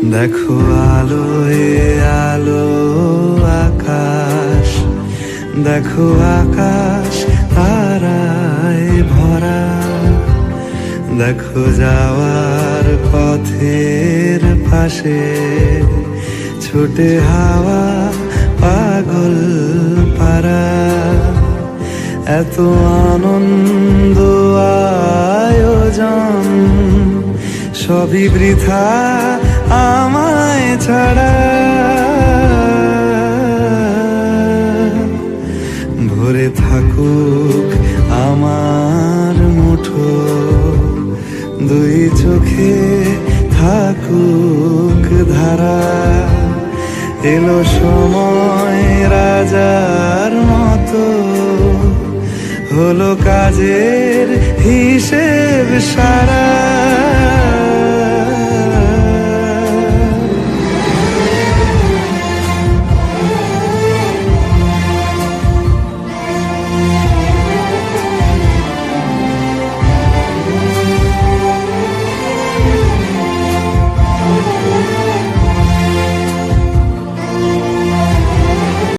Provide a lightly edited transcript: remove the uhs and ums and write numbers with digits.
দেখো আলোয় আলো আকাশ, দেখো আকাশ তারায় ভরা, দেখো যাওয়ার পথের পাশে ছুটে হাওয়া পাগল পারা। এত আনন্দ আয়োজন সবই বৃথা আমায় ছাড়া। ভরে থাকুক আমার মুঠো, দুই চোখে থাকুক ধারা। এলো সময় রাজার মতো, হলো কাজের হিসেব সারা।